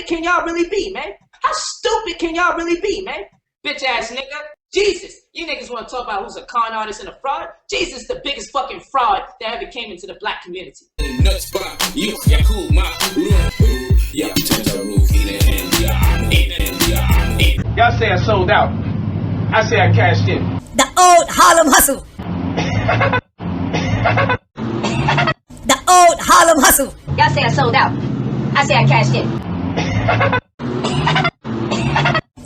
stupid can y'all really be, man? How stupid can y'all really be, man? Bitch ass nigga. Jesus, you niggas want to talk about who's a con artist and a fraud? Jesus, the biggest fucking fraud that ever came into the black community. Y'all say I sold out. I say I cashed in. The old Harlem hustle. The old Harlem hustle. Y'all say I sold out. I say I cashed in.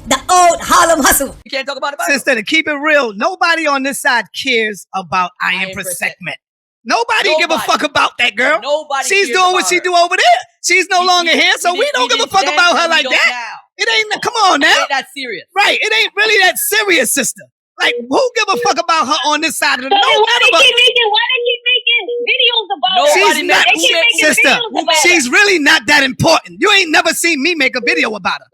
The old Harlem hustle. You can't talk about it. Sister, to keep it real, nobody on this side cares about IAMBROTHERPOLIGHT segment. Nobody give a fuck about that girl. Nobody. She's doing what she do over there. She's no longer here, so we don't give a fuck about her like that. Now. It ain't, come on now. It ain't that serious. Right, it ain't really that serious, sister. Like, who give a fuck about her on this side of the So why they keep making videos about her? She's not, sister, she's really not that important. You ain't never seen me make a video about her.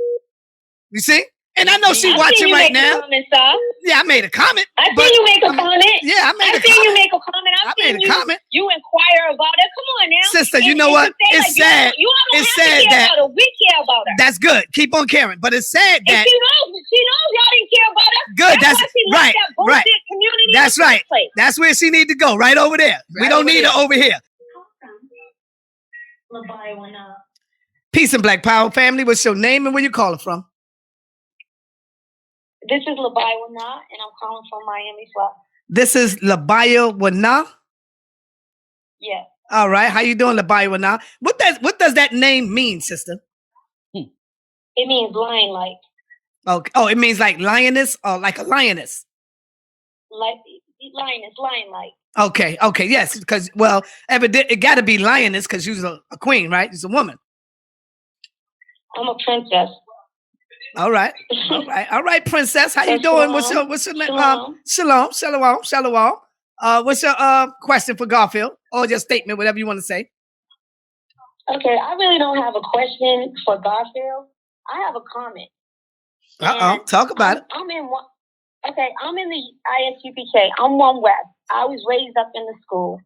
You see? And I know she's watching right now. Yeah, I made a comment. I seen you make a comment. Yeah, I made a comment. I seen you make a comment. I made a comment. You inquire about it. Come on now. Sister, you know what? It's sad. It's sad that we care about her. That's good. Keep on caring. But it's sad that she knows y'all didn't care about her. Good. That's right. Right. That's right. That's where she need to go. Right over there. We don't need her over here. Peace and Black Power family. What's your name and where you calling from? This is Labaya Wana, and I'm calling from Miami, Florida. This is Labaya Wana? Yeah. All right. How you doing, Labaya Wana? What does that name mean, sister? It means lion-like. Okay. Oh, it means like lioness or like a lioness? Like lioness, lion-like. Okay. Okay. Yes. Because, well, it got to be lioness because she's a queen, right? She's a woman. I'm a princess. All right. All right. All right, princess. How you doing? What's your name? Shalom. What's your question for Garfield? Or your statement, whatever you want to say. Okay, I really don't have a question for Garfield. I have a comment. Talk about it. I'm in the ISUPK. I'm One West. I was raised up in the school.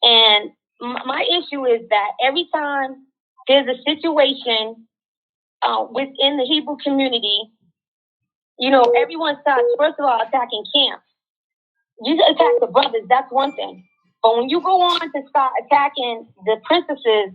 And my issue is that every time there's a situation within the Hebrew community, you know, everyone starts, first of all, attacking camps. You attack the brothers, that's one thing. But when you go on to start attacking the princesses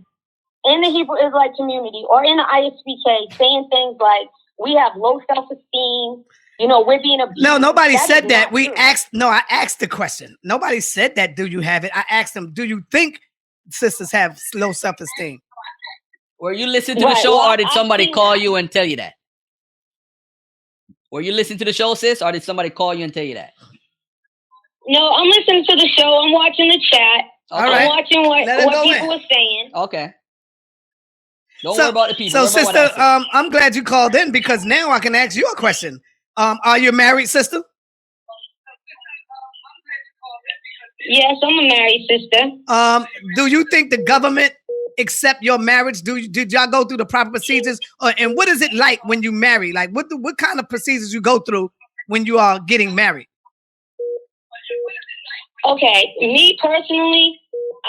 in the Hebrew Israelite community or in the ISPK, saying things like, we have low self-esteem, you know, we're being abused. No, nobody said that. I asked the question. Nobody said that, do you have it? I asked them, do you think sisters have low self-esteem? Were you listening to the show or did somebody call you and tell you that? Were you listening to the show, sis, or did somebody call you and tell you that? No, I'm listening to the show. I'm watching the chat. Okay. I'm watching what people are saying. Okay. Don't worry about the people. So, sister, I'm glad you called in because now I can ask you a question. Are you married, sister? Yes, I'm a married sister. Do you think the government accept your marriage? Did y'all go through the proper procedures? And what is it like when you marry? Like what kind of procedures you go through when you are getting married? Okay, me personally,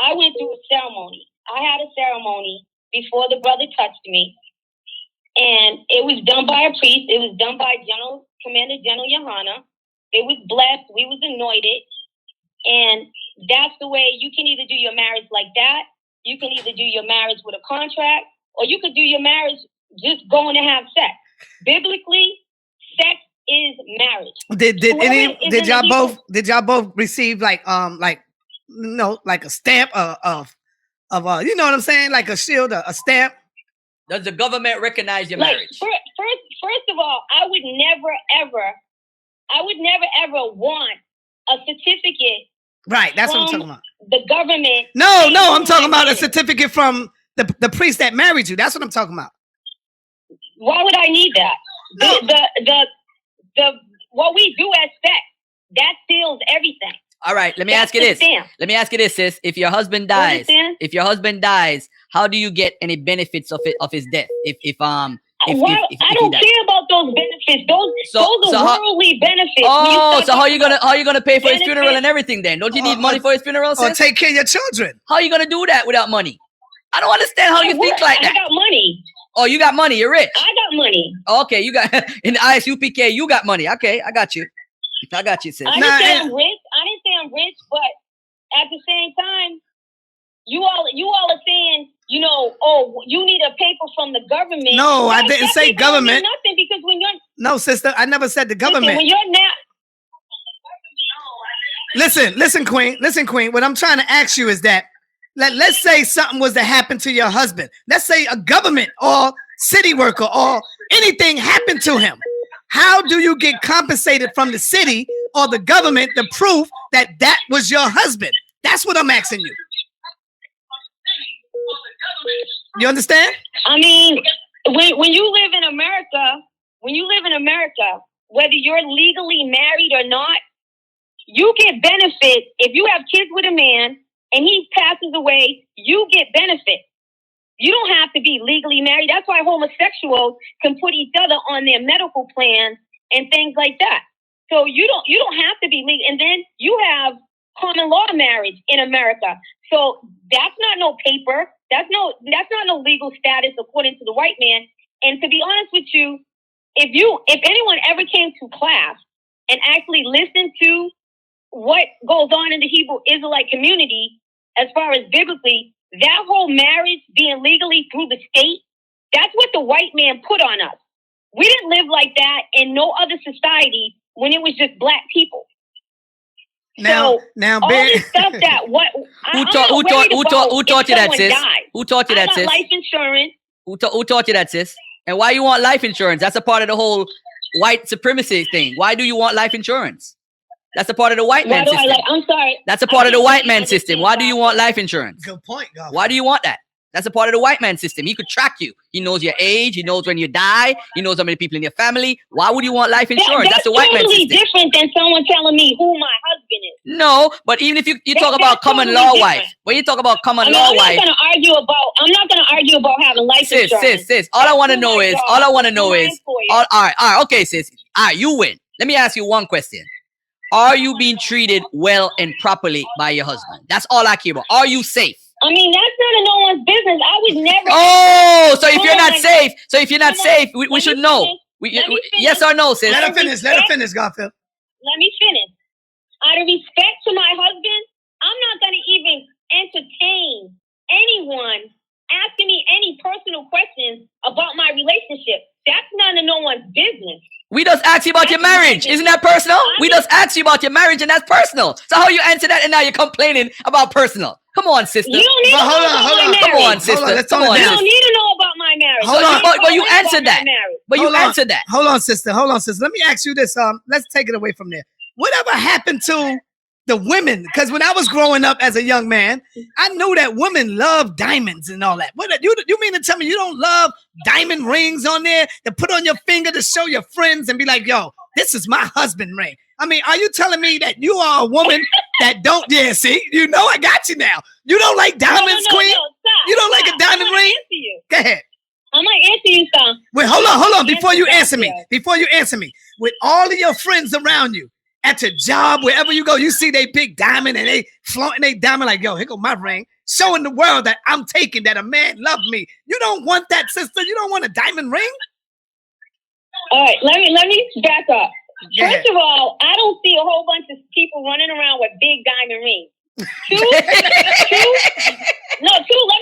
I went through a ceremony. I had a ceremony before the brother touched me. And it was done by a priest. It was done by Commander General Yohana. It was blessed. We was anointed. And that's the way you can either do your marriage like that. You can either do your marriage with a contract, or you could do your marriage just going to have sex. Biblically, sex is marriage. Did y'all both receive like a stamp of you know what I'm saying, like a shield, a stamp? Does the government recognize your marriage? First of all, I would never ever want a certificate. Right, that's what I'm talking about. The government. No, I'm talking about a certificate from the priest that married you. That's what I'm talking about. Why would I need that? The what we do as sex, that seals everything. All right, let me ask you this. Let me ask you this, sis. If your husband dies, how do you get any benefits of his death? I don't care about those benefits. Those are worldly benefits. Oh, so how you gonna pay for his funeral and everything then? Don't you need money for his funeral, sis? Or take care of your children. How are you gonna do that without money? I don't understand how you think like that. I got money. Oh, you got money. You're rich. I got money. Okay, you got in the ISUPK. You got money. Okay, I got you. I got you, sis. I didn't say I'm rich. I didn't say I'm rich, but at the same time, you all are saying, you know, oh, you need a paper from the government. No, I didn't say government. Nothing, because when you're no, sister, I never said the government. Listen, when you're not. Listen, Queen. What I'm trying to ask you is that, let's say something was to happen to your husband. Let's say a government or city worker or anything happened to him. How do you get compensated from the city or the government to prove that that was your husband? That's what I'm asking you. You understand? I mean, when you live in America, whether you're legally married or not, you get benefit. If you have kids with a man and he passes away, you get benefit. You don't have to be legally married. That's why homosexuals can put each other on their medical plans and things like that. So you don't have to be legal. And then you have common law marriage in America. So that's not no paper. That's not no legal status according to the white man. And to be honest with you, if anyone ever came to class and actually listened to what goes on in the Hebrew Israelite community, as far as biblically, that whole marriage being legally through the state, that's what the white man put on us. We didn't live like that in no other society when it was just black people. Now, all this stuff that who taught you that, sis? Who taught you that, sis? Life insurance. Who taught you that, sis? And why you want life insurance? That's a part of the whole white supremacy thing. Why do you want life insurance? That's a part of the white man system. I'm sorry. That's a part of the white man system. Why do you want life insurance? Good point, God. Why do you want that? That's a part of the white man system. He could track you. He knows your age. He knows when you die. He knows how many people in your family. Why would you want life insurance? That's the white man system. That's totally different than someone telling me who my husband is. No, but even if you talk about common law wife, when you talk about common law wife, I'm not gonna argue about having life insurance. Sis. All I want to know is, all right, okay, sis. All right, you win. Let me ask you one question. Are you being treated well and properly by your husband? That's all I care about. Are you safe? I mean, that's none of no one's business. I would never. Oh, so if you're not safe, we should know. Yes or no, sis? Let her finish, Garfield. Let me finish. Out of respect to my husband, I'm not going to even entertain anyone asking me any personal questions about my relationship. That's none of no one's business. We just asked you about your marriage. Isn't that personal? We just asked you about your marriage and that's personal. So how you answer that and now you're complaining about personal? Come on, sister. You don't need to know about my marriage. Come on, sister. You don't need to know about my marriage. Hold on. But you answered that. But you answered that. Hold on, sister. Let me ask you this. Let's take it away from there. Whatever happened to the women? Because when I was growing up as a young man, I knew that women love diamonds and all that. What you mean to tell me you don't love diamond rings on there to put on your finger to show your friends and be like, yo, this is my husband ring? I mean, are you telling me that you are a woman that don't? Yeah, see, you know I got you now. You don't like diamonds, Queen? No, stop, you don't like a diamond ring? Go ahead. I'm gonna answer you, son. Wait, hold on. Before you answer me, with all of your friends around you, at your job, wherever you go, you see they big diamond and they flaunting they diamond like, yo, here go my ring, showing the world that I'm taking, that a man loved me. You don't want that, sister. You don't want a diamond ring? All right, let me back up. Yeah. First of all, I don't see a whole bunch of people running around with big diamond rings. Two, let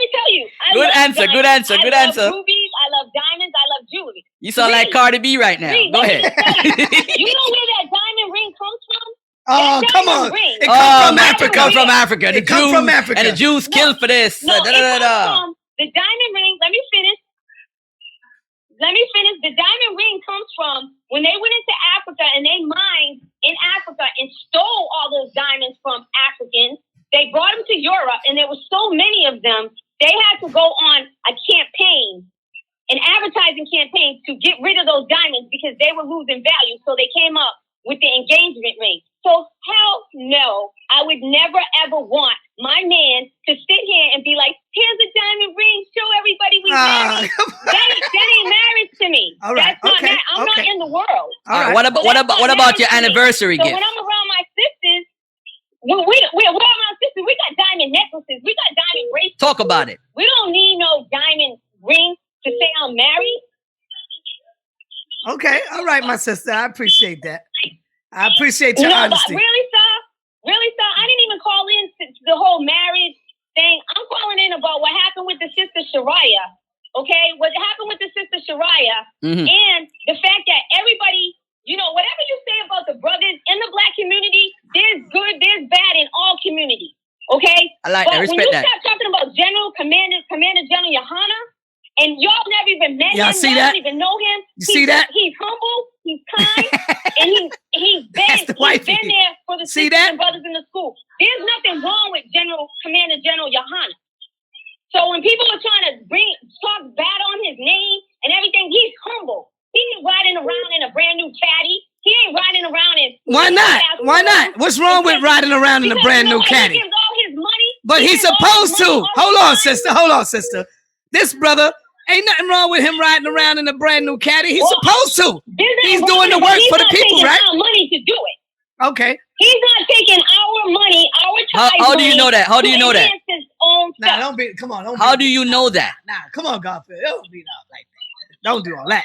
me tell you. Good answer. I love rubies, I love diamonds, I love jewelry. You sound like Cardi B right now. Go ahead. You know where that diamond ring comes from? Oh, come on. It comes from Africa. It comes from Africa. And the Jews killed for this. The diamond ring, let me finish. The diamond ring comes from when they went into Africa and they mined in Africa and stole all those diamonds from Africans. They brought them to Europe, and there were so many of them, they had to go on a campaign, an advertising campaign to get rid of those diamonds because they were losing value. So they came up with the engagement ring. So hell no, I would never ever want my man to sit here and be like, here's a diamond ring, show everybody we married. That ain't marriage to me. All right, I'm not in the world. All right. What about your anniversary gift? So when I'm around my sisters, we're around my sisters, we got diamond necklaces, we got diamond bracelets. Talk about it. We don't need no diamond ring. to say I'm married? Okay, all right, my sister. I appreciate that. I appreciate your honesty. But really, sir? Really, sir? I didn't even call in to the whole marriage thing. I'm calling in about what happened with the sister Shariah. Okay? What happened with the sister Shariah and the fact that everybody, whatever you say about the brothers in the black community, there's good, there's bad in all communities. Okay? I like that. But Respect when you that. start talking about Commander General Yohana, and y'all never even met him, see y'all that? don't even know him. You see that? He's humble, he's kind, and he's been there for the See sisters that? and brothers in the school. There's nothing wrong with Commander General Yohana. So when people are trying to talk bad on his name and everything, he's humble. He ain't riding around in a brand new caddy. He ain't riding around in. Why not? Why not? What's wrong with riding around in a brand new caddy? He gives all his money. But he's supposed to. Hold on, sister. Hold on, sister. This brother, ain't nothing wrong with him riding around in a brand new caddy. He's supposed to. He's doing the work for the people, right? He's not taking our money to do it. Okay. He's not taking our money, our time. How do you know that? How do you know that? His own Nah, stuff. don't be. Come on. How do you know that? Nah, come on, Garfield. Don't be like that. Don't do all that.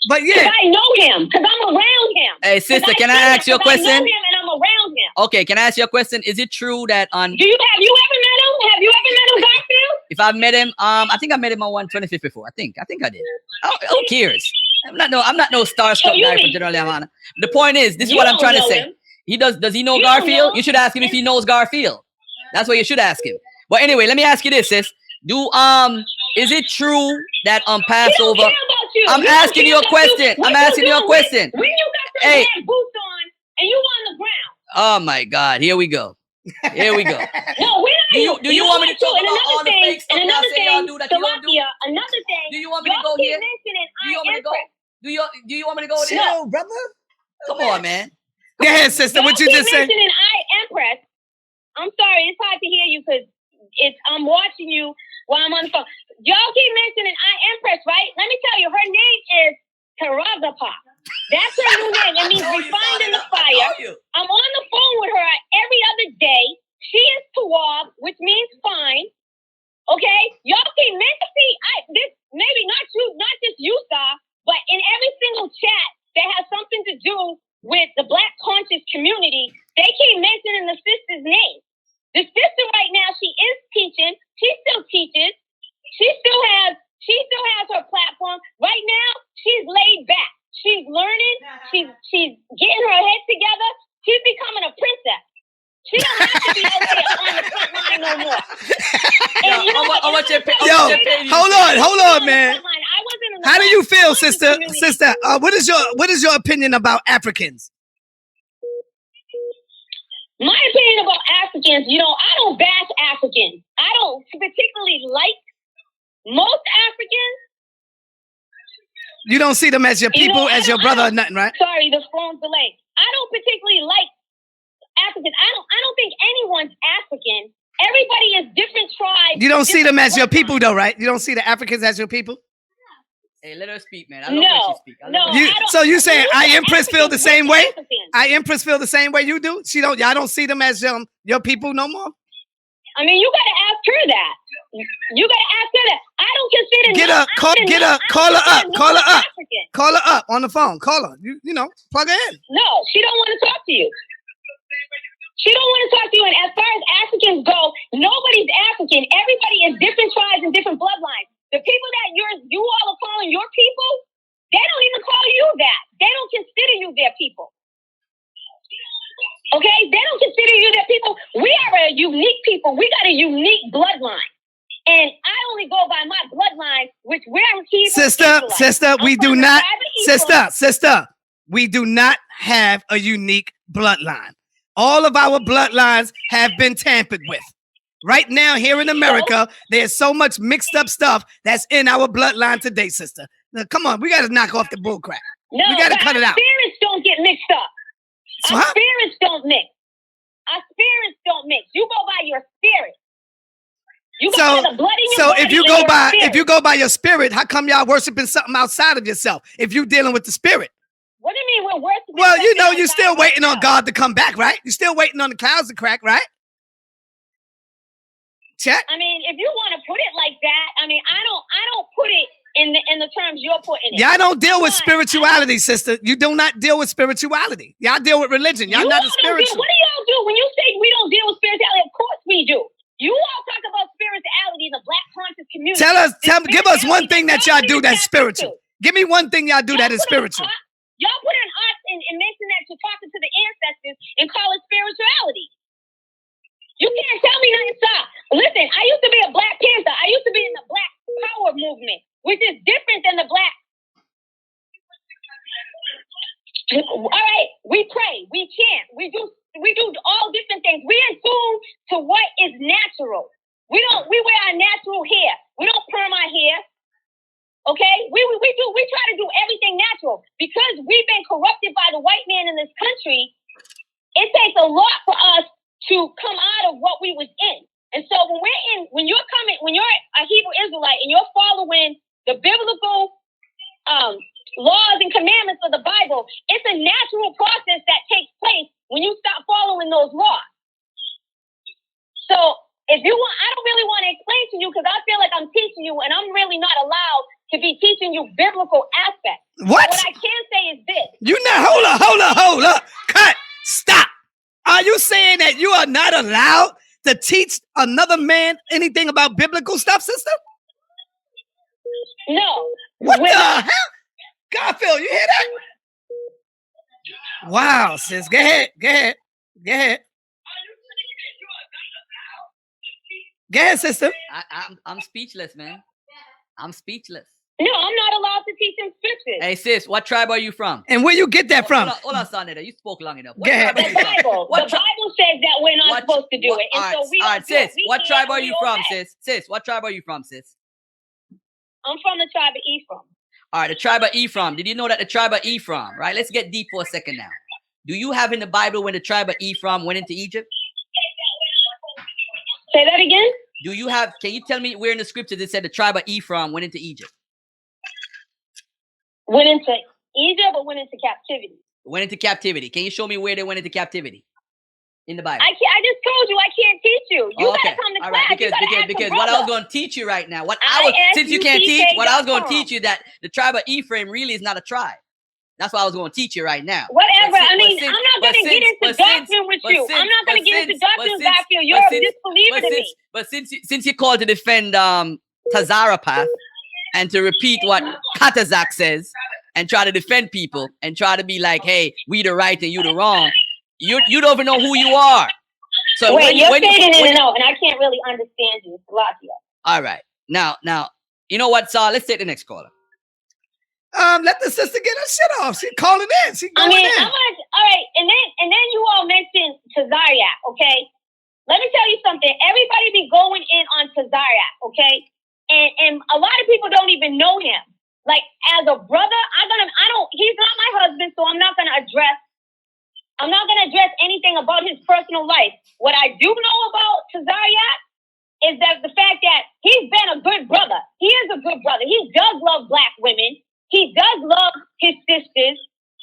But yeah. Because I know him. Because I'm around him. Hey, sister, can I ask you a question? I know him and I'm around him. Okay, can I ask you a question? Is it true that on... Have you ever met him? Have you ever met him, Garfield? If I've met him, I think I met him on 125th before. I think I did. Oh, who cares? I'm not no starstruck guy from General Yohana. The point is, this is what I'm trying to say. Him. Does he know Garfield? You should ask him if he knows Garfield. That's what you should ask him. But anyway, let me ask you this, sis. Is it true that on Passover? I'm asking you a question. I'm asking you a question. When you got your red boots on and you on the ground. Oh my God! Here we go. Here we go. No, do you want me to talk about all the fake stuff y'all say y'all do that you don't do? Another thing. Do you want me to go here? Do you want me to go? Do you want me to go there? Chill, brother. Come on, man. Go ahead, sister. What you just said? Mentioning IAMPRESS. I'm sorry, it's hard to hear you because I'm watching you while I'm on the phone. Y'all keep mentioning IAMPRESS, right? Let me tell you, her name is Tarazapa. That's her new name. It means refined in the fire. I'm on the phone with her every other day. She is Tawab, which means fine. Okay? Y'all keep mentioning this, maybe not just you, Star, but in every single chat that has something to do with the Black conscious community, they keep mentioning the sister's name. The sister right now, she is teaching. She still teaches. She still has her platform. Right now, she's laid back. She's learning. She's getting her head together. She's becoming a princess. She don't have to be out there on the front line no more. Hold on, man. How do you feel, sister? Sister, what is your opinion about Africans? My opinion about Africans, I don't bash Africans. I don't particularly like most Africans. You don't see them as your people, as your brother or nothing, right? Sorry, the phone's delayed. I don't particularly like Africans. I don't think anyone's African. Everybody is different tribes. You don't see them as your people, though, right? You don't see the Africans as your people? Hey, let her speak, man. I love when she speak. So you saying IAMPRESS feel the same way? IAMPRESS feel the same way you do? Y'all don't see them as your people no more? I mean, you gotta ask her that. You gotta ask her that. I don't consider. Call her up on the phone. Call her. Plug her in. No, she don't want to talk to you. She don't want to talk to you. And as far as Africans go, nobody's African. Everybody is different tribes and different bloodlines. The people that you all are calling your people, they don't even call you that. They don't consider you their people. Okay? They don't consider you their people. We are a unique people. We got a unique bloodline. And I only go by my bloodline, which we're Sister, we do not, we do not have a unique bloodline. All of our bloodlines have been tampered with. Right now, here in America, there's so much mixed up stuff that's in our bloodline today, sister. Now, come on, we got to knock off the bullcrap. No, we got to cut it out. Spirits don't get mixed up. Our spirits don't mix. Our spirits don't mix. You go by your spirit. You go by the blood in your body. So if you go by your spirit, how come y'all worshiping something outside of yourself? If you're dealing with the spirit. What do you mean we're worshiping? Well, you're still waiting on God to come back, right? You're still waiting on the clouds to crack, right? Check. I mean, if you want to put it like that, I mean, I don't put it in the terms you're putting it. Y'all don't deal with spirituality, sister. You do not deal with spirituality. Y'all deal with religion. Y'all not as spiritual. What do y'all do when you say we don't deal with spirituality? Of course we do. You all talk about spirituality in the Black conscious community. Give us one thing that y'all do that's spiritual. Give me one thing y'all do that is spiritual. Y'all put an ox and mention that you're talking to the ancestors and call it spirituality. You can't tell me nothing. Stop. Listen, I used to be a Black Panther. I used to be in the Black Power movement, which is different than the Black. All right, we pray, we chant, we do all different things. We in tune to what is natural. We wear our natural hair. We don't perm our hair. Okay, we try to do everything natural because we've been corrupted by the white man in this country. It takes a lot for us to come out of what we was in. And so when you're a Hebrew Israelite and you're following the biblical laws and commandments of the Bible, it's a natural process that takes place when you stop following those laws. So if you want, I don't really want to explain to you because I feel like I'm teaching you and I'm really not allowed to be teaching you biblical aspects. What? What I can say is this. Hold up. Cut. Stop. Are you saying that you are not allowed to teach another man anything about biblical stuff, sister? No. What the hell? Garfield, you hear that? Wow, sis. Go ahead. Go ahead, sister. I'm speechless, man. I'm speechless. No, I'm not allowed to teach in scriptures. Hey, sis, what tribe are you from? And where you get that from? Hold on, Senator. You spoke long enough. Go ahead. The Bible says that we're not supposed to do it. And so we all right, sis, what tribe are you from, sis? Sis, what tribe are you from, sis? I'm from the tribe of Ephraim. All right, the tribe of Ephraim. Did you know that the tribe of Ephraim, right? Let's get deep for a second now. Do you have in the Bible when the tribe of Ephraim went into Egypt? Say that again? Can you tell me where in the scriptures it said the tribe of Ephraim went into Egypt? Went into Egypt or went into captivity? Went into captivity. Can you show me where they went into captivity in the Bible? I just told you I can't teach you. You gotta come to class. Because what I was going to teach you right now, since you can't teach, what I was going to teach you that the tribe of Ephraim really is not a tribe. That's what I was going to teach you right now. Whatever. I'm not going to get into doctrine with you. I'm not going to get into doctrine, Garfield. You're a disbeliever to me. But since you called to defend Tazarapath and to repeat what Katazak says and try to defend people and try to be like, hey, we the right and you the wrong, you don't even know who you are. So wait, you're fading in and out, and I can't really understand you. Salakia. All right. Now, you know what, Saul? Let's take the next caller. Let the sister get her shit off. She calling in. She going in. All right, and then you all mentioned Tazariak, okay? Let me tell you something. Everybody be going in on Tazariak, okay? And a lot of people don't even know him. Like, as a brother, he's not my husband, so I'm not gonna address anything about his personal life. What I do know about Tazariak is that the fact that he's been a good brother. He is a good brother. He does love Black women. He does love his sisters,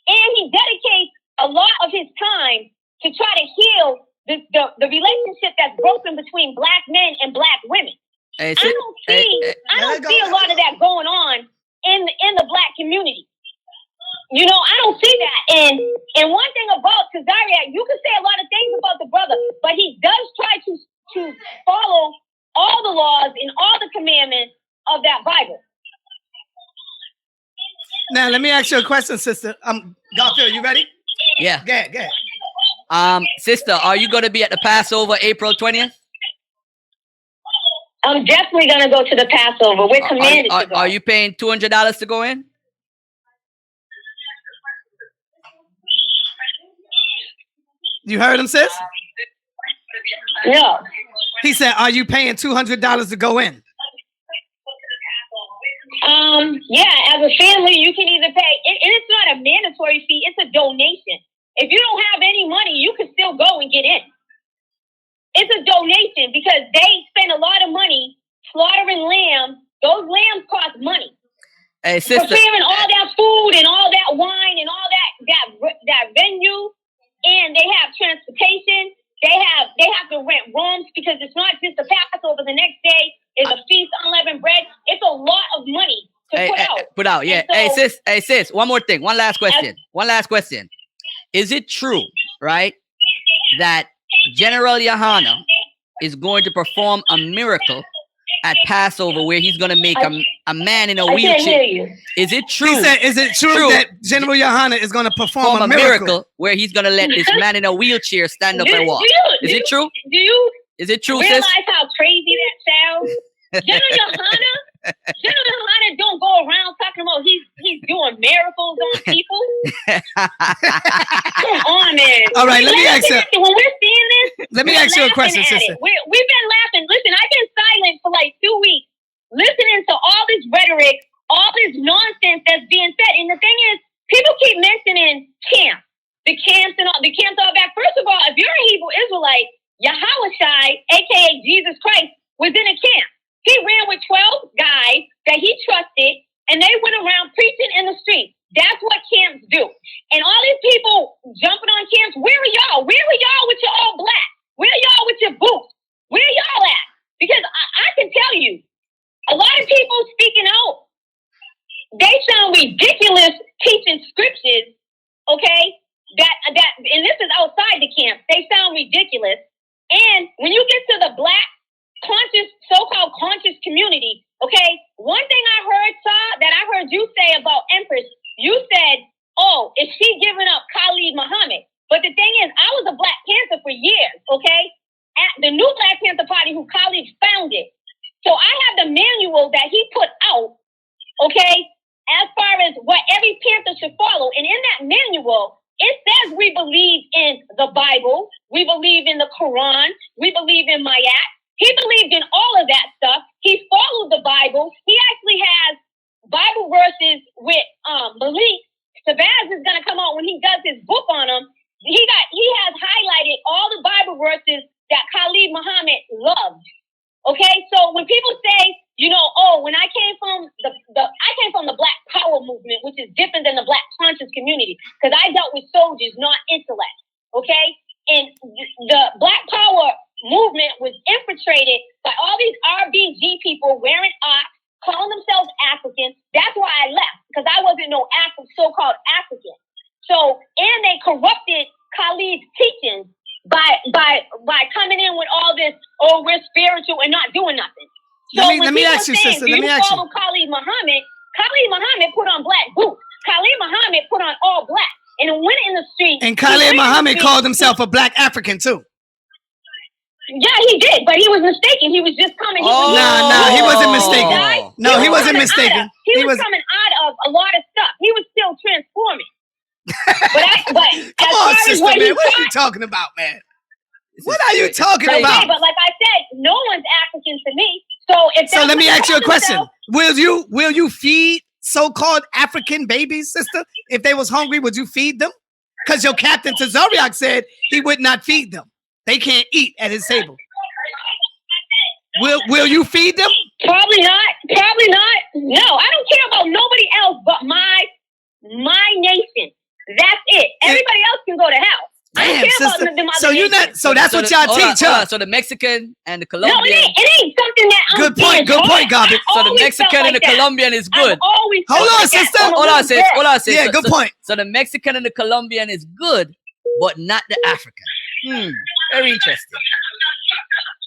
and he dedicates a lot of his time to try to heal the relationship that's broken between Black men and Black women. I don't see a lot of that going on in the Black community. You know, I don't see that. And one thing about Tazariak, you can say a lot of things about the brother, but he does try to follow all the laws and all the commandments of that Bible. Now, let me ask you a question, sister. Garfield, you ready? Yeah. Go ahead. Sister, are you going to be at the Passover April 20th? I'm definitely going to go to the Passover. We're commanded to go. Are you paying $200 to go in? You heard him, sis? No. He said, are you paying $200 to go in? Yeah, as a family, you can either pay, and it's not a mandatory fee, it's a donation. If you don't have any money, you can still go and get in. It's a donation because they spend a lot of money slaughtering lambs. Those lambs cost money. Hey, sister. Preparing all that food and all that wine and all that venue, and they have transportation. They have to rent rooms because it's not just a Passover. The next day is a feast, unleavened bread. It's a lot of money put out. Yeah. So, Hey sis, one more thing. One last question. Is it true, right, that General Yohana is going to perform a miracle at Passover where he's going to make a man in a wheelchair? I can't hear you. Is it true? He said, is it true that General Yohana is going to perform a miracle where he's going to let this man in a wheelchair stand up and walk? Is it true? Is it true, realize sis? how crazy that sounds? General Yohana don't go around talking about he's doing miracles on people. Come on, man. All right, let me ask you. When we're seeing this, let me ask you a question, sister. We've been laughing. Listen, I've been silent for like 2 weeks, listening to all this rhetoric, all this nonsense that's being said. And the thing is, people keep mentioning camps, the camps all back. First of all, if you're a Hebrew Israelite, Yahushai, aka Jesus Christ, was in a camp. He ran with 12 guys that he trusted, and they went around preaching in the street. That's what camps do. And all these people jumping on camps, where are y'all? Where are y'all with your all black? Where are y'all with your boots? Where are y'all at? Because I can tell you, a lot of people speaking out, they sound ridiculous teaching scriptures, okay? That and this is outside the camp. They sound ridiculous. And when you get to the black so-called conscious community, okay, one thing that I heard you say about Empress, you said, oh, is she giving up Khalid Muhammad? But the thing is, I was a Black Panther for years, okay? At the new Black Panther Party, who Khalid founded. So I have the manual that he put out, okay, as far as what every Panther should follow. And in that manual, it says we believe in the Bible, we believe in the Quran, we believe in Mayat. He believed in all of that stuff. He followed the Bible. He actually has Bible verses with Malik. Sabaz is going to come out when he does his book on him. He has highlighted all the Bible verses that Khalid Muhammad loved. Okay, so when people say, you know, oh, when I came from I came from the Black Power movement, which is different than the Black conscious community, because I dealt with soldiers, not intellect. Okay, and the Black Power movement was infiltrated by all these RBG people wearing ox, calling themselves Africans. That's why I left, because I wasn't no so-called African. So, and they corrupted Khalid's teachings by coming in with all this, oh, we're spiritual and not doing nothing. So let me ask you, sister. Let me ask you. Khalid Muhammad put on black boots. Khalid Muhammad put on all black and went in the street. And Khalid Muhammad called himself a Black African too. Yeah, he did, but he was mistaken. He was just coming. He wasn't mistaken. No, he wasn't mistaken. He was coming out of a lot of stuff. He was still transforming. But come on, sister, man. What are you talking about, man? What are you talking about? Okay, but like I said, no one's African to me. So let me ask you a question. Will you feed so-called African babies, sister? If they was hungry, would you feed them? Because your captain Tazariak said he would not feed them. They can't eat at his table. Will you feed them? Probably not. Probably not. No, I don't care about nobody else but my nation. That's it. Everybody else can go to hell. Damn, sister. So you're not. So that's what y'all teach, huh? So the Mexican and the Colombian. No, it ain't something that. Good point, Garbage. So the Mexican and the Colombian is good. Hold on, sister. Hold on, sis. Yeah, good point. So the Mexican and the Colombian is good, but not the African. Very interesting.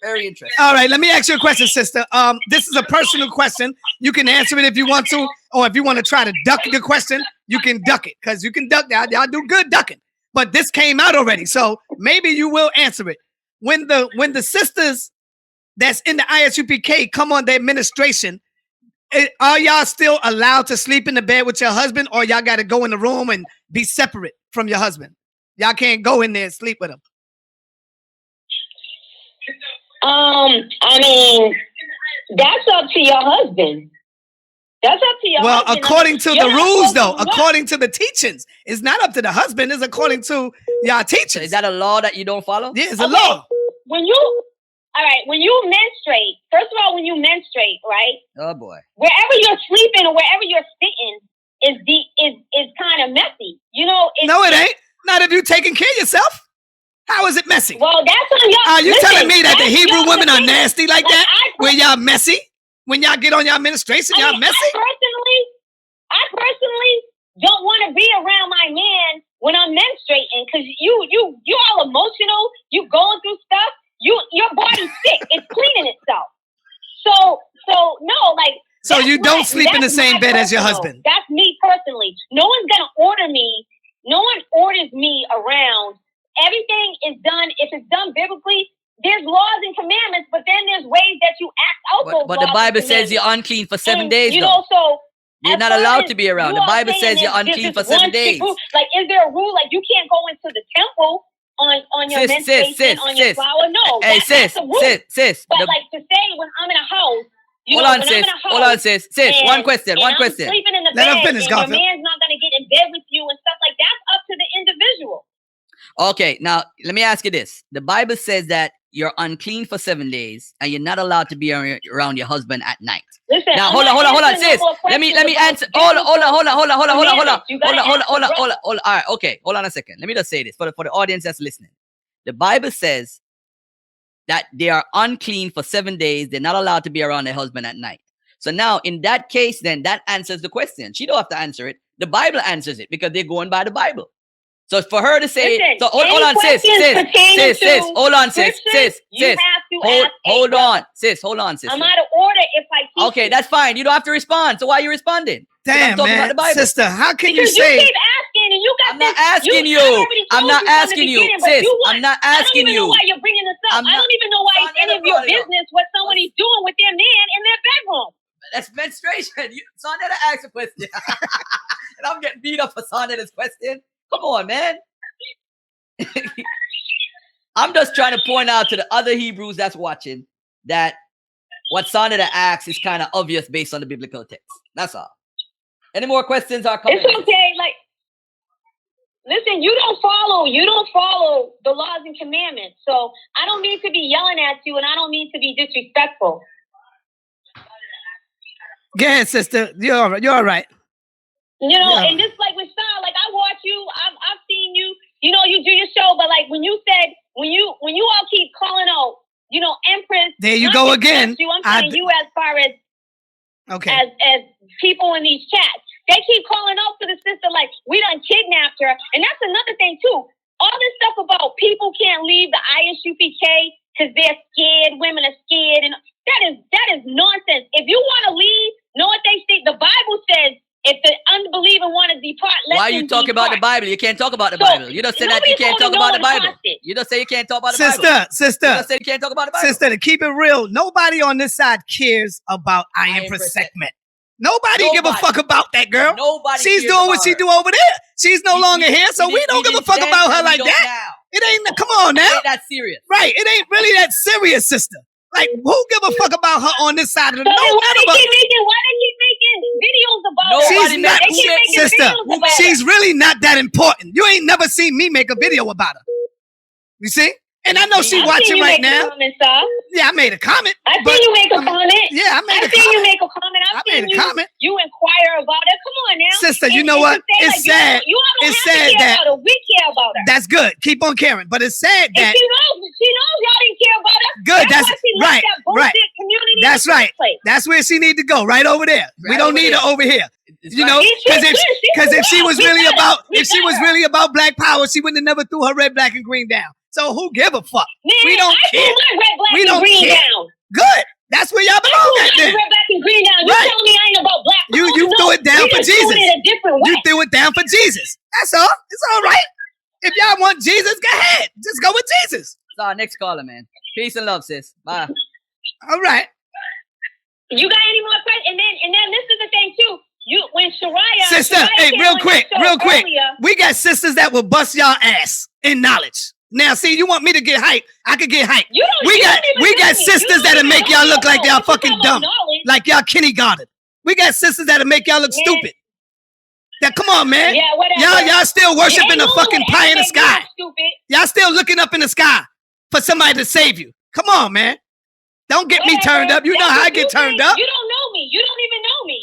Very interesting. All right, let me ask you a question, sister. This is a personal question. You can answer it if you want to, or if you want to try to duck the question, you can duck it, because you can duck that. Y'all do good ducking. But this came out already, so maybe you will answer it. When the sisters that's in the ISUPK come on the administration, are y'all still allowed to sleep in the bed with your husband, or y'all got to go in the room and be separate from your husband? Y'all can't go in there and sleep with him. I mean, that's up to your husband. That's up to your husband. Well, according to the rules, though, according to the teachings, it's not up to the husband. It's according to y'all teachers. Is that a law that you don't follow? Yeah, it's a law. When you menstruate, first of all, when you menstruate, right? Oh boy. Wherever you're sleeping or wherever you're sitting is kind of messy. You know? No, it ain't. Not if you're taking care of yourself. How is it messy? Well, that's on y'all. Are you telling me that the Hebrew women are nasty like that? Where y'all messy? When y'all get on y'all administration, y'all messy? personally don't want to be around my man when I'm menstruating because you're all emotional. You going through stuff. Your body's sick. It's cleaning itself. So no, like. So you don't sleep in the same bed as your husband. That's me personally. No one's gonna order me. No one orders me around. Everything is done. If it's done biblically, there's laws and commandments, but then there's ways that you act out those laws. But the Bible says you're unclean for 7 days. You know, so you're not allowed to be around. The Bible says you're unclean for 7 days. Like, is there a rule? Like, you can't go into the temple on your menstruation, on your flower? No. Hey, that's a rule. sis. But like to say when I'm in a house. Hold on, sis. One question. I'm sleeping in the Let bed, him finish, and Garfield. your man's not going to get in bed with you and stuff like that. That's up to the individual. Okay, now let me ask you this. The Bible says that you're unclean for 7 days and you're not allowed to be around your husband at night. Listen, now hold on, sis. Let me answer. Hold on. All right, okay. Hold on a second. Let me just say this for the audience that's listening. The Bible says that they are unclean for 7 days. They're not allowed to be around their husband at night. So now, in that case, then that answers the question. She don't have to answer it. The Bible answers it because they're going by the Bible. So for her to say, listen, hold on, sis. Hold on, sis. Hold on, sis. I'm out of order if I keep. Okay, that's fine. You don't have to respond. So why are you responding? Damn, man, sister, how can you because say? You keep asking, and you got I'm not asking you. I'm not asking you, sis. I'm not asking you. I don't even know why you're bringing this up. I don't even know why it's any of your business what somebody's doing with their man in their bedroom. That's menstruation. Saneta asked a question, and I'm getting beat up for Saneta's question. Come on, man. I'm just trying to point out to the other Hebrews that's watching that what Saneta asks is kind of obvious based on the biblical text. That's all. Any more questions or comments? It's okay. Like, listen, you don't follow the laws and commandments. So I don't mean to be yelling at you, and I don't mean to be disrespectful. Go ahead, sister. You're all right. You know, and just like with Sean, like I watch you, I've seen you. You know, you do your show, but like when you all keep calling out, you know, Empress. There you go again. I'm saying you as far as as people in these chats, they keep calling out for the sister like we done kidnapped her, and that's another thing too. All this stuff about people can't leave the ISUPK because they're scared. Women are scared, and that is nonsense. If you want to leave, know what they say. The Bible says. If the unbeliever want to depart, why are you talking about the Bible? You can't talk about the Bible. You don't say that you can't talk about the Bible. You don't say you can't talk about the Bible. Sister. You don't say you can't talk about the Bible. Sister, to keep it real, nobody on this side cares about IAMBROTHERPOLIGHT Sekhet. Nobody give a fuck about that girl. Nobody. She's doing what she do over there. She's no longer here, so we don't give a fuck about her like that. Now. It ain't. Come on now. It ain't that serious. Right. It ain't really that serious, sister. Like, who give a fuck about her on this side of the why they keep making videos about her? She's not, sister, she's really not that important. You ain't never seen me make a video about her. You see? And I know she's watching right now. Yeah, I made a comment. I seen you make a comment. Yeah, I made a comment. I seen you make a comment. I made a comment. You inquire about it. Come on now. Sister, you know what? It's sad. It's sad that we care about her. That's good. Keep on caring. But it's sad that she knows y'all didn't care about her. Good. That's right. Right. That's right. That's where she need to go. Right over there. We don't need her over here. You know, because if she was really about black power, she wouldn't have never threw her red, black, and green down. So who give a fuck? Man, we don't care. We don't care. Down. Good. That's where y'all belong at then. Red, black, and green down. You tell me I ain't about black power. You threw it down for Jesus. You threw it down for Jesus. That's all. It's all right. If y'all want Jesus, go ahead. Just go with Jesus. It's our next caller, man. Peace and love, sis. Bye. All right. You got any more questions? And then this is the thing too. When Shariah, sister, hey, real quick. We got sisters that will bust y'all ass in knowledge. Now, see, you want me to get hype? I could get hype. We got sisters that'll make y'all look like y'all fucking dumb, like y'all kindergarten. We got sisters that'll make y'all look stupid. Now, come on, man. Yeah, y'all still worshiping the fucking pie in the sky. Y'all still looking up in the sky for somebody to save you. Come on, man. Don't get me turned up. You know how I get turned up. You don't know me. You don't even know me.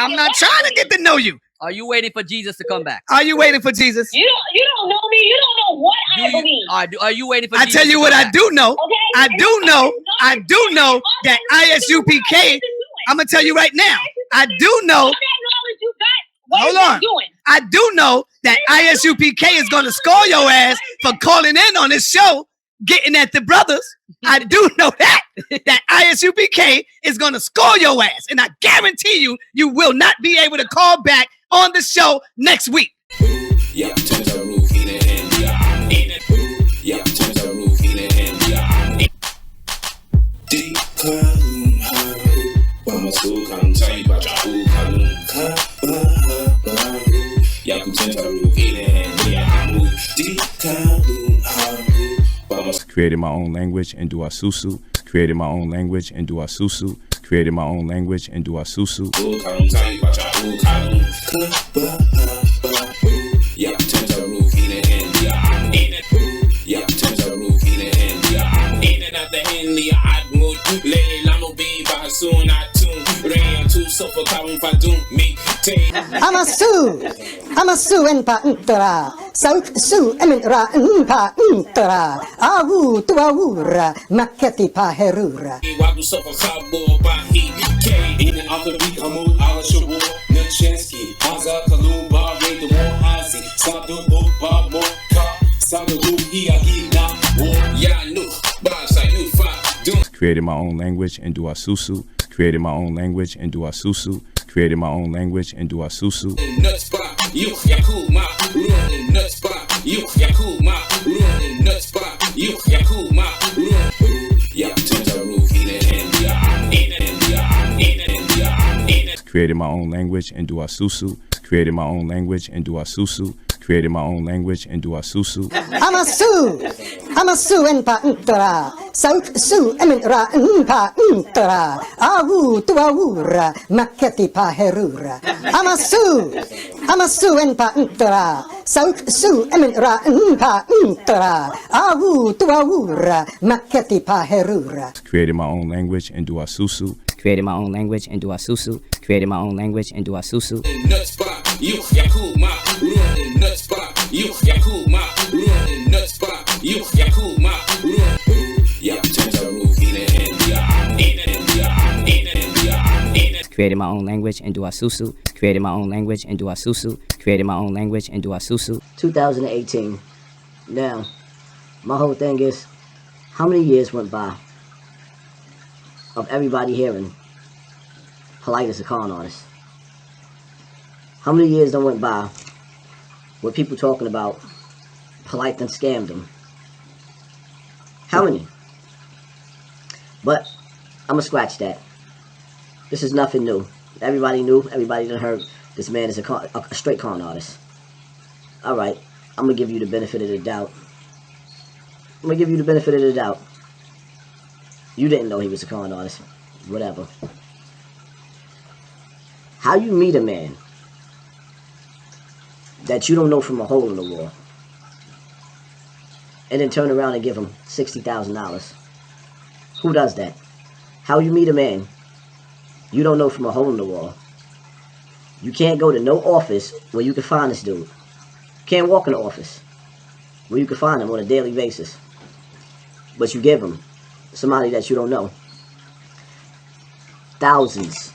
I'm not trying to get to know you. Are you waiting for Jesus to come back? Are you waiting for Jesus? You don't know me. You don't know what I believe. Are you waiting for Jesus? I tell you what I do know. Okay? I do know that ISUPK, I'm going to tell you right now. I do know. All that knowledge you got What Hold is that on. doing? I do know that ISUPK is going to score your ass for calling in on this show, getting at the brothers. I do know that ISUPK is going to score your ass. And I guarantee you, you will not be able to call back on the show next week. Yeah, turns a roof in it and yeah, in it. Yeah, turns a roof in it and yeah. Deep calm, Mama so come tell you about your food, yeah, turns a roof in it and yeah, deep calm, Created my own language and do asusu. Created my own language and do asusu. Created my own language and do asusu. Yeah, turns a roof in it and yeah, in it. Yeah, turns a roof in it and yeah, in it. At the Henley, I'd mood. Lay Lamo be by soon. I tune. Rain to suffer carbon for doom. Me take. Amasu enpa ntara. Sauk su eminra npa ntara. Awu tuawura maketi pa herura. Wabu suffer cabo by he. K. In the after beat, I'm on our show. Nachansky, Haza Kalumba, Ray the War, Hazi, Sadu Boba, Moka, Sadu Hiagina, War, Yanu, Basa, you fight. Created my own language and do asusu. Created my own language and do asusu. Created my own language and do asusu. Nuts bar, you Yakuma, ruin nuts bar, you Yakuma, ruin nuts bar, you Yakuma, ruin. Yeah, turns a roof in it and yeah, in it and yeah, in it and yeah, in it. Created my own language and do asusu. Created my own language and do asusu. Created my own language and do asusu. Amasu enpa ntara. Sauk su eminra npa ntara. Awu tuawura maketi pa herura. Amasu enpa ntara. Sauk su eminra npa ntara. Awu tuawura maketi pa herura. Created my own language and do asusu. Created my own language and do asusu. Created my own language and do asusu. Nuts bar, you Yakuma, ruin nuts bar, you Yakuma, ruin nuts bar, you Yakuma, ruin. Yeah, turns a roof in it and yeah, in it and yeah, in it and yeah, in it. Created my own language and do asusu. Created my own language and do asusu. Created my own language and do asusu. 2018. Now, my whole thing is, how many years went by of everybody hearing Polite is a con artist? How many years done went by with people talking about Polite done scammed them? How many? But I'm gonna scratch that. This is nothing new. Everybody knew, everybody done heard this man is a straight con artist. Alright, I'm gonna give you the benefit of the doubt. I'm gonna give you the benefit of the doubt. You didn't know he was a con artist. Whatever. How you meet a man that you don't know from a hole in the wall and then turn around and give him $60,000? Who does that? How you meet a man you don't know from a hole in the wall? You can't go to no office where you can find this dude. You can't walk in the office where you can find him on a daily basis. But you give him somebody that you don't know thousands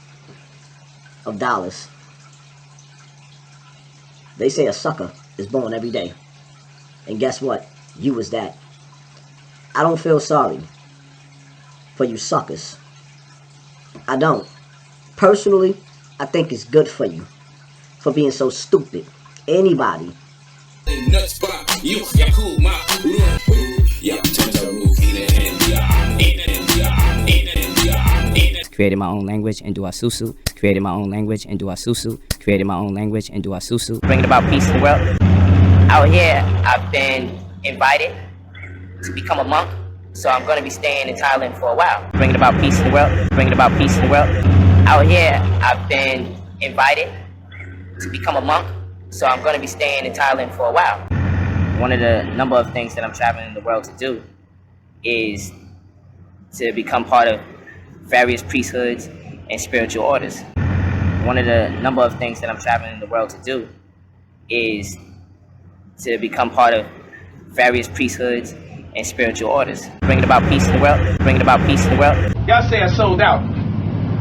of dollars. They say a sucker is born every day. And guess what? You was that. I don't feel sorry for you suckers. I don't. Personally, I think it's good for you for being so stupid. Anybody. Nuts bar, you Yakuma, yeah, turns a roof in it and yeah, in it and yeah, in it and yeah, in it. Created my own language and do asusu. Created my own language and do asusu. Created my own language and do asusu. Bringing about peace in the world. Out here, I've been invited to become a monk, so I'm going to be staying in Thailand for a while. Bringing about peace in the world. Bringing about peace in the world. Out here, I've been invited to become a monk, so I'm going to be staying in Thailand for a while. One of the number of things that I'm traveling the world to do is to become part of various priesthoods and spiritual orders. One of the number of things that I'm traveling the world to do is to become part of various priesthoods and spiritual orders. Bringing about peace in the world. Bringing about peace in the world. Y'all say I sold out.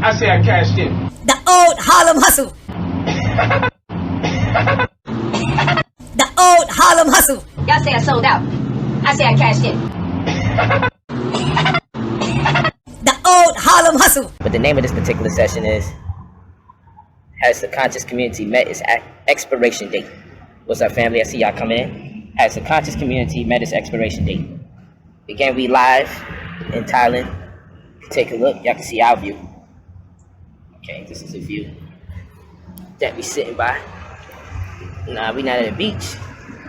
I say I cashed in. The old Harlem hustle. Harlem hustle. Y'all say I sold out. I say I cashed in. The old Harlem hustle. But the name of this particular session is, has the conscious community met its expiration date? What's up, family? I see y'all coming in. Has the conscious community met its expiration date? Again, we live in Thailand. Take a look. Y'all can see our view. Okay, this is a view that we sitting by. Nah, we not at the beach.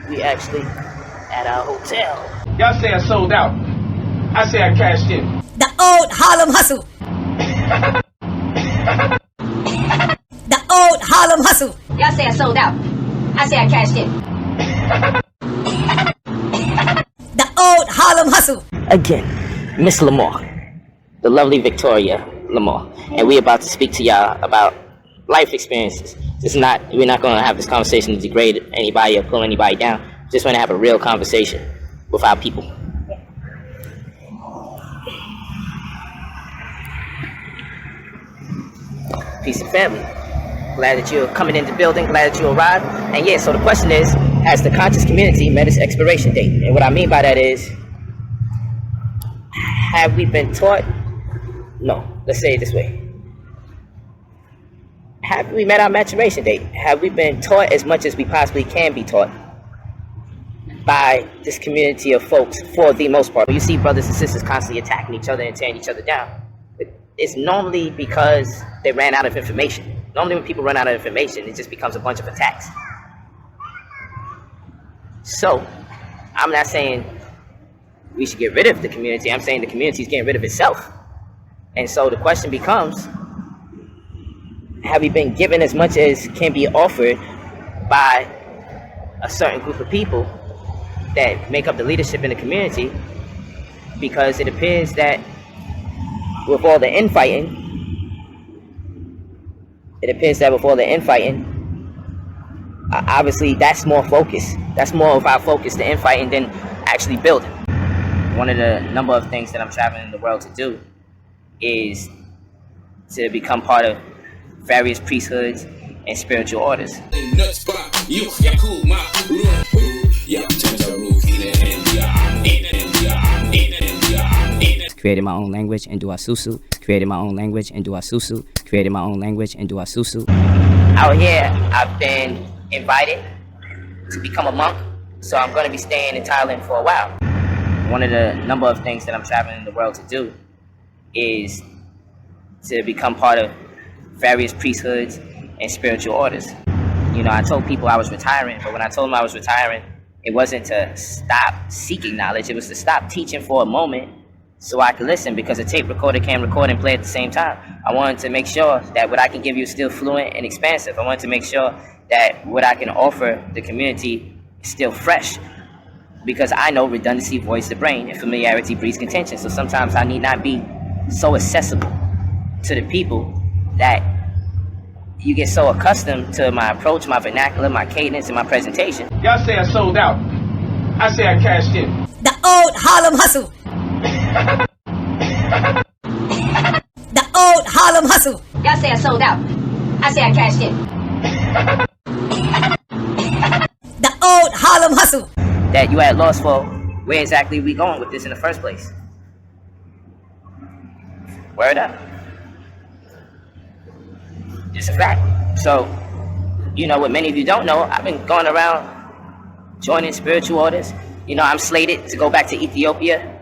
We actually at our hotel. Y'all say I sold out. I say I cashed in. The old Harlem hustle. The old Harlem hustle. Y'all say I sold out. I say I cashed in. The old Harlem hustle. Again, Miss Lamar, the lovely Victoria Lamar, and we about to speak to y'all about life experiences. We're not going to have this conversation to degrade anybody or pull anybody down. Just want to have a real conversation with our people. Peace and family. Glad that you're coming into the building. Glad that you arrived. And yeah, so the question is, has the conscious community met its expiration date? And what I mean by that is, have we been taught? No, let's say it this way. Have we met our maturation date? Have we been taught as much as we possibly can be taught by this community of folks for the most part? You see brothers and sisters constantly attacking each other and tearing each other down. It's normally because they ran out of information. Normally when people run out of information, it just becomes a bunch of attacks. So, I'm not saying we should get rid of the community. I'm saying the community is getting rid of itself. And so the question becomes, have we been given as much as can be offered by a certain group of people that make up the leadership in the community? Because it appears that with all the infighting, obviously that's more focus. That's more of our focus, the infighting, than actually building. One of the number of things that I'm traveling in the world to do is to become part of various priesthoods and spiritual orders. Created my own language and do asusu. Created my own language and do asusu. Created my own language and do asusu. Out here, I've been invited to become a monk, so I'm going to be staying in Thailand for a while. One of the number of things that I'm traveling in the world to do is to become part of various priesthoods and spiritual orders. You know, I told people I was retiring, but when I told them I was retiring, it wasn't to stop seeking knowledge. It was to stop teaching for a moment so I could listen, because a tape recorder can record and play at the same time. I wanted to make sure that what I can give you is still fluent and expansive. I wanted to make sure that what I can offer the community is still fresh, because I know redundancy voids the brain and familiarity breeds contention. So sometimes I need not be so accessible to the people that you get so accustomed to my approach, my vernacular, my cadence, and my presentation. Y'all say I sold out. I say I cashed in. The old Harlem hustle. The old Harlem hustle. Y'all say I sold out. I say I cashed in. The old Harlem hustle. That you at loss for where exactly we going with this in the first place. Word up. Just a fact. So, you know, what many of you don't know, I've been going around joining spiritual orders. You know, I'm slated to go back to Ethiopia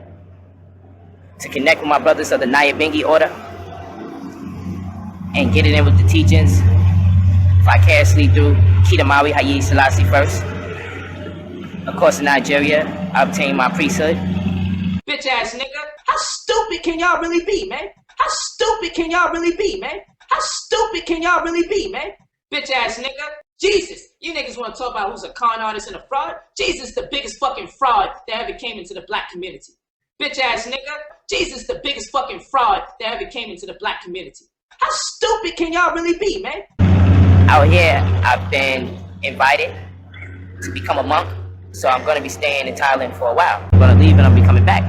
to connect with my brothers of the Nyabengi order and get it in with the teachings vicariously through Kidamawi Haile Selassie first. Of course, in Nigeria, I obtained my priesthood. Bitch ass nigga, how stupid can y'all really be, man? How stupid can y'all really be, man? How stupid can y'all really be, man? Bitch ass nigga. Jesus, you niggas want to talk about who's a con artist and a fraud? Jesus, the biggest fucking fraud that ever came into the black community. Bitch ass nigga. Jesus, the biggest fucking fraud that ever came into the black community. How stupid can y'all really be, man? Out here, I've been invited to become a monk, so I'm going to be staying in Thailand for a while. I'm going to leave and I'll be coming back.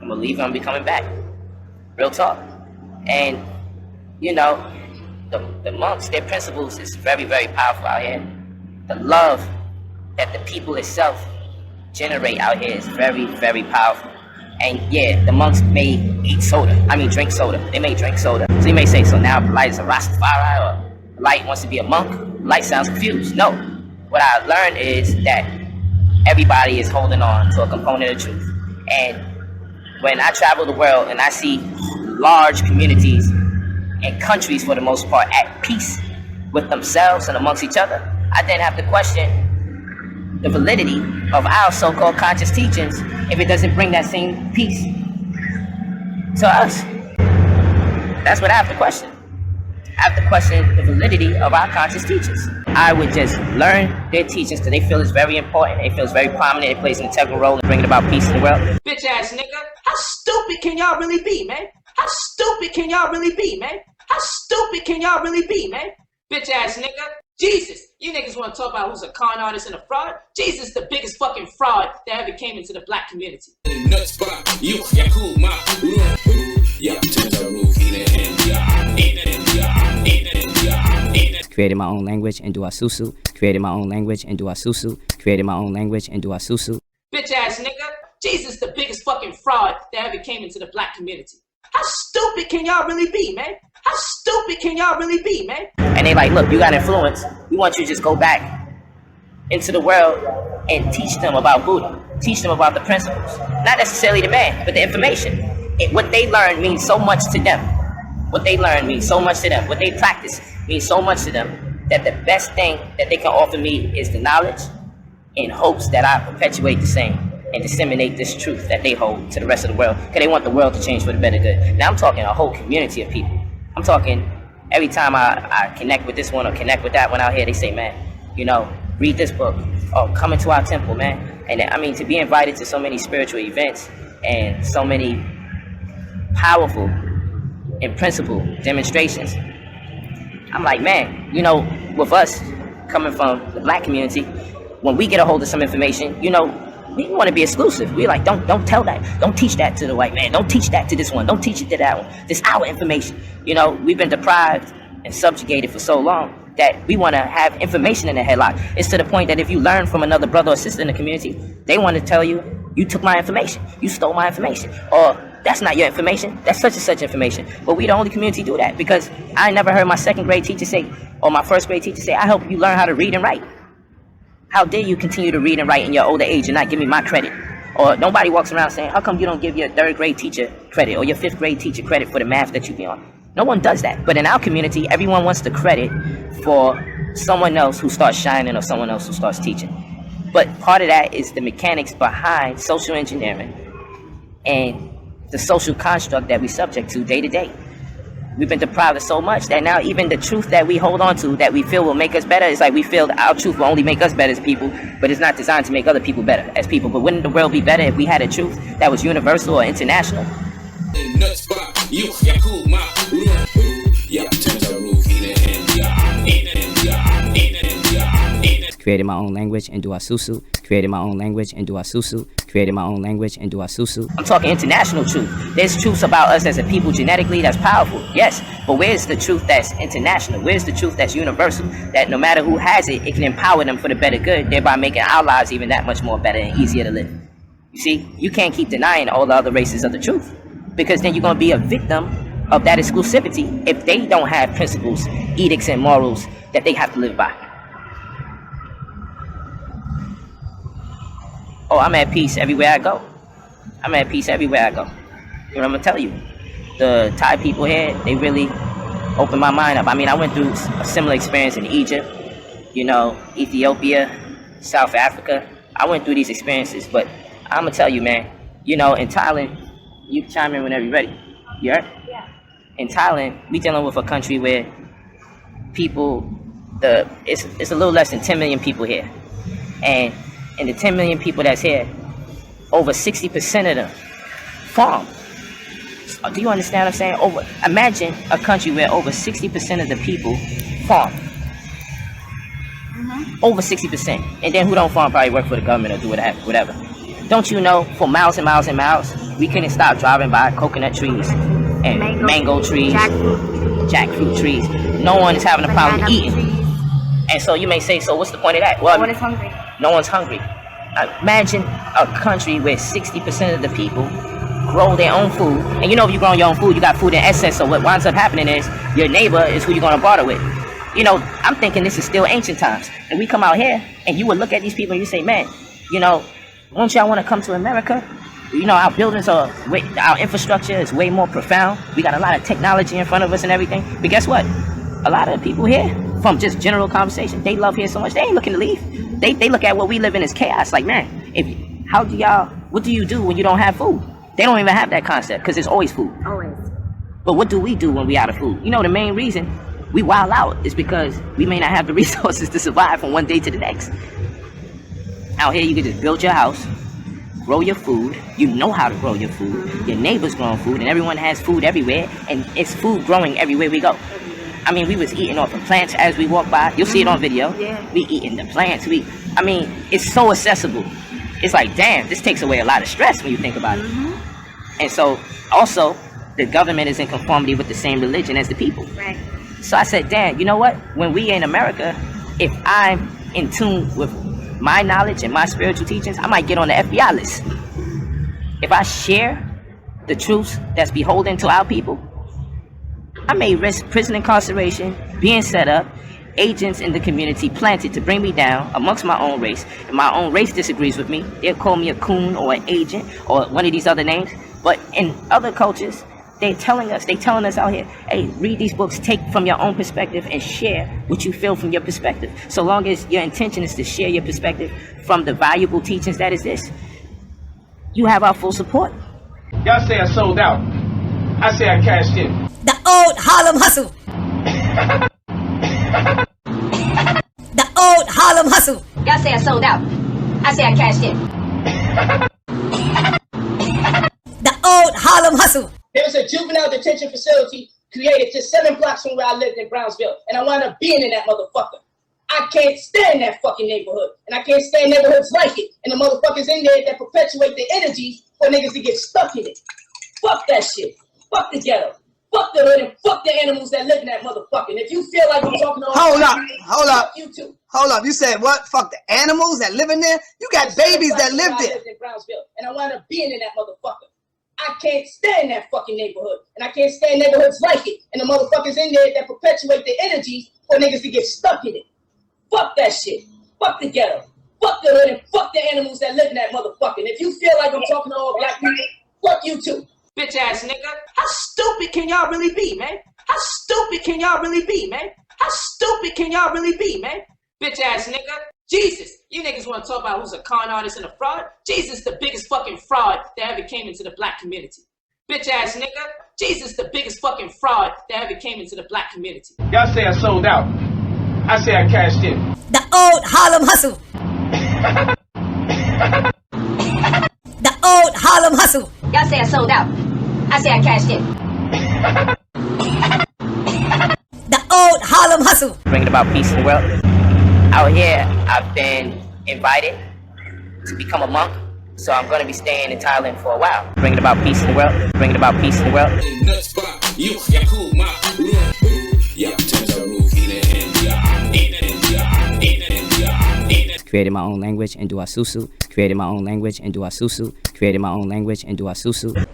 I'm going to leave and I'll be coming back. Real talk. And, you know, the monks, their principles is very, very powerful out here. the love that the people itself generate out here is very, very powerful. And yeah, the monks may drink soda. They may drink soda. So you may say, so now Polite is a Rastafari, or Polite wants to be a monk? Polite sounds confused. No. What I learned is that everybody is holding on to a component of truth. And when I travel the world and I see large communities and countries, for the most part, at peace with themselves and amongst each other, I then have to question the validity of our so-called conscious teachings if it doesn't bring that same peace to us. That's what I have to question. I have to question the validity of our conscious teachings. I would just learn their teachings because they feel it's very important. They feel it's very prominent. It plays an integral role in bringing about peace in the world. Bitch ass nigga. How stupid can y'all really be, man? How stupid can y'all really be, man? How stupid can y'all really be, man? Bitch ass nigga. Jesus, you niggas want to talk about who's a con artist and a fraud? Jesus, the biggest fucking fraud that ever came into the black community. Created my own language and do asusu. Created my own language and do asusu. Created my own language and do asusu. Bitch ass nigga. Jesus, the biggest fucking fraud that ever came into the black community. How stupid can y'all really be, man? How stupid can y'all really be, man? And they like, look, you got influence. We want you to just go back into the world and teach them about Buddha. Teach them about the principles. Not necessarily the man, but the information. What they learn means so much to them. What they learn means so much to them. What they practice means so much to them that the best thing that they can offer me is the knowledge, in hopes that I perpetuate the same and disseminate this truth that they hold to the rest of the world, because they want the world to change for the better good. Now I'm talking a whole community of people. I'm talking every time I connect with this one or connect with that one out here, they say, man, you know, read this book, or come into our temple, man. And I mean, to be invited to so many spiritual events and so many powerful and principled demonstrations, I'm like, man, you know, with us coming from the black community, when we get a hold of some information, you know, we want to be exclusive. We're like, don't tell that. Don't teach that to the white man. Don't teach that to this one. Don't teach it to that one. This is our information. You know, we've been deprived and subjugated for so long that we want to have information in the headlock. It's to the point that if you learn from another brother or sister in the community, they want to tell you, you took my information. You stole my information. Or that's not your information. That's such and such information. But we the only community do that, because I never heard my second grade teacher say, or my first grade teacher say, I help you learn how to read and write. How dare you continue to read and write in your older age and not give me my credit? Or nobody walks around saying, how come you don't give your third grade teacher credit or your fifth grade teacher credit for the math that you be on? No one does that. But in our community, everyone wants the credit for someone else who starts shining or someone else who starts teaching. But part of that is the mechanics behind social engineering and the social construct that we subject to day to day. We've been deprived of so much that now even the truth that we hold on to that we feel will make us better, it's like we feel our truth will only make us better as people, but it's not designed to make other people better as people. But wouldn't the world be better if we had a truth that was universal or international? Created my own language and do asusu. Created my own language and do asusu. Created my own language and do asusu. I'm talking international truth. There's truths about us as a people genetically that's powerful, yes. But where's the truth that's international? Where's the truth that's universal? That no matter who has it, it can empower them for the better good, thereby making our lives even that much more better and easier to live. You see, you can't keep denying all the other races of the truth, because then you're going to be a victim of that exclusivity if they don't have principles, edicts, and morals that they have to live by. Oh, I'm at peace everywhere I go. I'm at peace everywhere I go. You know what I'm going to tell you? The Thai people here, they really opened my mind up. I mean, I went through a similar experience in Egypt, you know, Ethiopia, South Africa. I went through these experiences, but I'm going to tell you, man, you know, in Thailand, you can chime in whenever you're ready. You heard? Yeah. In Thailand, we dealing with a country where people, it's a little less than 10 million people here. And in the 10 million people that's here, over 60% of them farm. Do you understand what I'm saying? Imagine a country where over 60% of the people farm. Over 60%. And then who don't farm probably work for the government or do whatever. Don't you know, for miles and miles and miles, we couldn't stop driving by coconut trees and mango trees, jackfruit trees. No one is having a problem eating. And so you may say, so what's the point of that? Well, no one is hungry. No one's hungry. Imagine a country where 60% of the people grow their own food. And you know, if you grow your own food, you got food in excess. So what winds up happening is your neighbor is who you're going to barter with. You know, I'm thinking this is still ancient times. And we come out here and you would look at these people and you say, man, you know, won't y'all want to come to America? You know, our buildings are, our infrastructure is way more profound. We got a lot of technology in front of us and everything. But guess what? A lot of the people here, from just general conversation, they love here so much, they ain't looking to leave. They look at what we live in as chaos. Like, man, what do you do when you don't have food? They don't even have that concept because there's always food. Always. But what do we do when we out of food? You know, the main reason we wild out is because we may not have the resources to survive from one day to the next. Out here, you can just build your house, grow your food. You know how to grow your food. Your neighbor's growing food, and everyone has food everywhere, and it's food growing everywhere we go. I mean, we was eating off of plants as we walk by. You'll see it on video. Yeah. We eating the plants. I mean, it's so accessible. It's like, damn, this takes away a lot of stress when you think about it. And so, also, the government is in conformity with the same religion as the people. Right. So I said, damn, you know what? When we in America, if I'm in tune with my knowledge and my spiritual teachings, I might get on the FBI list. If I share the truths that's beholden to our people, I may risk prison incarceration, being set up, agents in the community planted to bring me down amongst my own race. If my own race disagrees with me, they'll call me a coon or an agent or one of these other names. But in other cultures, they're telling us out here, hey, read these books, take from your own perspective and share what you feel from your perspective. So long as your intention is to share your perspective from the valuable teachings that is this, you have our full support. Y'all say I sold out. I say I cashed in. The old Harlem hustle. The old Harlem hustle. Y'all say I sold out. I say I cashed in. The old Harlem hustle. There's a juvenile detention facility created just 7 blocks from where I lived in Brownsville, and I wound up being in that motherfucker. I can't stand that fucking neighborhood, and I can't stand neighborhoods like it, and the motherfuckers in there that perpetuate the energy for niggas to get stuck in it. Fuck that shit. Fuck the ghetto. Fuck the hood and fuck the animals that live in that motherfucker. And if you feel like I'm talking to hold up. You too. Hold up. You said what? Fuck the animals that live in there? You got babies that live there. I lived in Brownsville, and I wound up being in that motherfucker. I can't stand that fucking neighborhood, and I can't stand neighborhoods like it, and the motherfuckers in there that perpetuate the energy for niggas to get stuck in it. Fuck that shit. Fuck the ghetto. Fuck the hood and fuck the animals that live in that motherfucker. And if you feel like I'm talking to all black people, fuck you too. Bitch ass nigga. How stupid can y'all really be, man? How stupid can y'all really be, man? How stupid can y'all really be, man? Bitch ass nigga. Jesus, you niggas want to talk about who's a con artist and a fraud? Jesus, the biggest fucking fraud that ever came into the black community. Bitch ass nigga. Jesus, the biggest fucking fraud that ever came into the black community. Y'all say I sold out. I say I cashed in. The old Harlem hustle. The old Harlem hustle. Y'all say I sold out. I say I cashed in. The old Harlem hustle. Bringing about peace in the world. Out here, I've been invited to become a monk, so I'm going to be staying in Thailand for a while. Bringing about peace in the world. Bringing about peace in the world. Created my own language and do asusu. Created my own language and do asusu. Created my own language and do asusu.